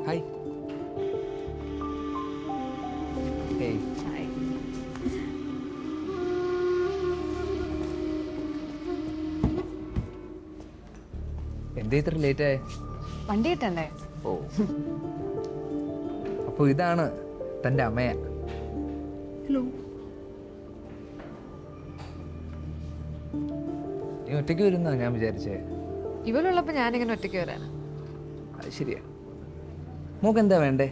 Hi. Hey. എന്തേ ഇത്ര late ആയേ? വണ്ടി കിട്ടണ്ടേ? ഓ, അപ്പൊ ഇതാണ് തന്റെ അമ്മയ. ഹലോ. നീ ഒറ്റയ്ക്ക് വരുന്ന ഞാൻ വിചാരിച്ചേ. ഇവളുള്ളപ്പോ ഞാനിങ്ങനെ ഒറ്റയ്ക്ക് വരാനാ? അത് ശരിയാ. മോക്ക് എന്താ വേണ്ടേ?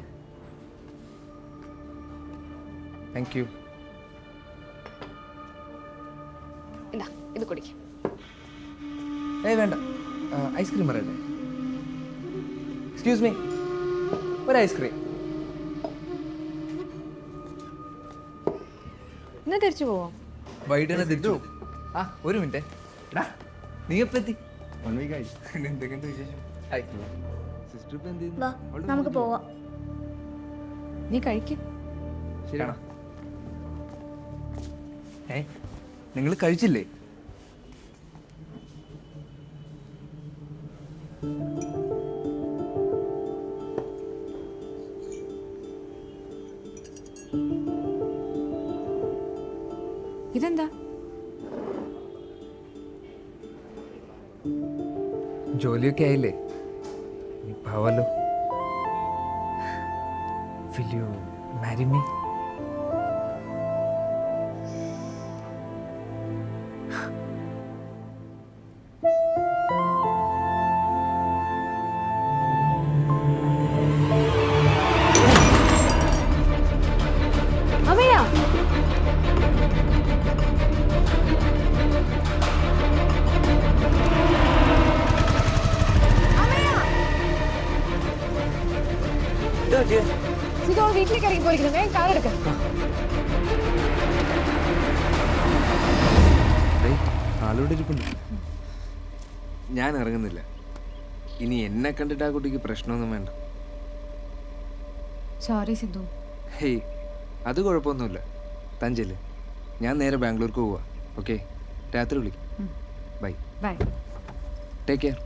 Thank you. ഇതാ ഇത് കുടിക്കാം. ഏയ് വേണ്ട, ഐസ്ക്രീം പറയട്ടെ? എക്സ്ക്യൂസ് മീ, ഒരു ഐസ്ക്രീം. ഇന്ന് തിരിച്ചു പോവാം. വൈകിട്ട് തിരിച്ചു. ആ, ഒരു മിനിറ്റ്. എടാ, നീ എപ്പോ എത്തി? എന്തൊക്കെയുണ്ട് വിശേഷം? ഹായ്. സിസ്റ്റർ ഇപ്പൊ എന്ത് ചെയ്യുന്നു? വാ നമുക്ക് പോവാം. നീ കഴിക്കും. ശരിയാണോ? നിങ്ങൾ കഴിച്ചില്ലേ? ഇതെന്താ? ജോലിയൊക്കെ ആയില്ലേ? ഇനി പോവാലോ. Will you marry me? അമ്മയാ, ഇതോൾ വീട്ടിലേക്ക് ഇറങ്ങി പോയിരിക്കുന്നു. വേഗം കാറെടുക്ക. ആളോട് ഇരിപ്പുണ്ട്. ഞാൻ ഇറങ്ങുന്നില്ല. ഇനി എന്നെ കണ്ടിട്ട് ആ കുട്ടിക്ക് പ്രശ്നമൊന്നും വേണ്ട. സോറി സിദ്ധു. ഹേയ്, അത് കുഴപ്പമൊന്നുമില്ല. താൻ ചെല്ല്, ഞാൻ നേരെ ബാംഗ്ലൂർക്ക് പോവാ. ഓക്കെ, രാത്രി വിളിക്കും. ബൈ. ബൈ. Take care.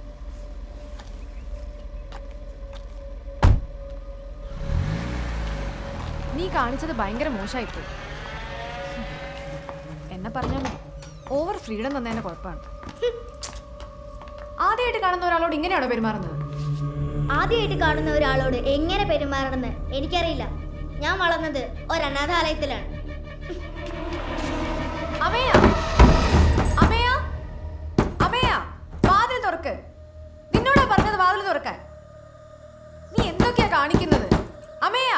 നീ കാണിച്ചത് ഭയങ്കര മോശമായിപ്പോയി. എന്നെ പറഞ്ഞാൽ മതി. ഓവർ ഫ്രീഡം തന്നതിന്റെ കുഴപ്പമാണ്. ആദ്യമായിട്ട് കാണുന്ന ഒരാളോട് ഇങ്ങനെയാണോ പെരുമാറുന്നത്? ആദ്യമായിട്ട് കാണുന്ന ഒരാളോട് എങ്ങനെ പെരുമാറണമെന്ന് എനിക്കറിയില്ല. ഞാൻ വളർന്നത് ഒരനാഥാലയത്തിലാണ്. അമയ, അമയ, അമയ, വാതിൽ തുറക്ക്. നിന്നോടാ പറഞ്ഞത് വാതിൽ തുറക്കാൻ. നീ എന്തൊക്കെയാ കാണിക്കുന്നത്? അമയ.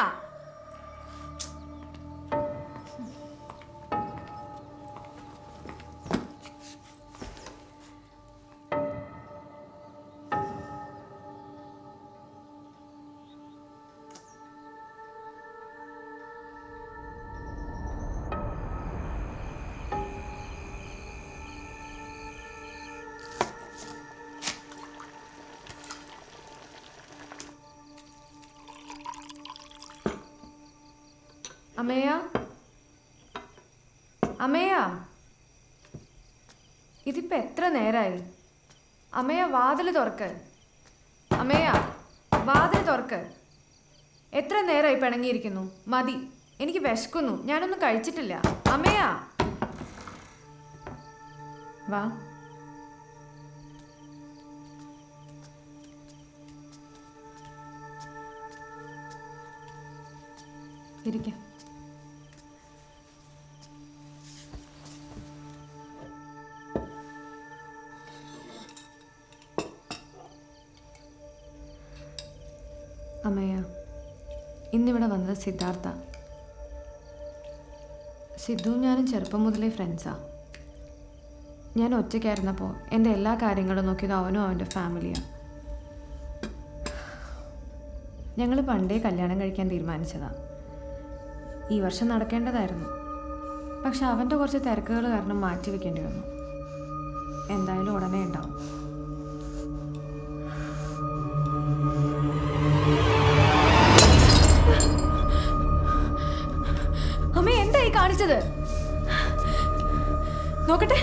അമയ, അമയ, ഇതിപ്പോ എത്ര നേരായി? അമയ, വാതിൽ തുറക്ക്. അമയ, വാതിൽ തുറക്ക്. എത്ര നേരമായി പിണങ്ങിയിരിക്കുന്നു? മതി, എനിക്ക് വിശക്കുന്നു. ഞാനൊന്നും കഴിച്ചിട്ടില്ല. അമയ, വാ. ഇരിക്കാം. അമ്മയ, ഇന്നിവിടെ വന്നത് സിദ്ധാർത്ഥ. സിദ്ധുവും ഞാനും ചെറുപ്പം മുതലേ ഫ്രണ്ട്സാ. ഞാൻ ഒറ്റയ്ക്കായിരുന്നപ്പോൾ എൻ്റെ എല്ലാ കാര്യങ്ങളും നോക്കിയത് അവനും അവൻ്റെ ഫാമിലിയാണ്. ഞങ്ങൾ പണ്ടേ കല്യാണം കഴിക്കാൻ തീരുമാനിച്ചതാ. ഈ വർഷം നടക്കേണ്ടതായിരുന്നു. പക്ഷെ അവൻ്റെ കുറച്ച് തിരക്കുകൾ കാരണം മാറ്റി വെക്കേണ്ടി വന്നു. എന്തായാലും ഉടനെ ഉണ്ടാവും. അമ്മ എന്തായി കാണിച്ചത്? നോക്കട്ടെ.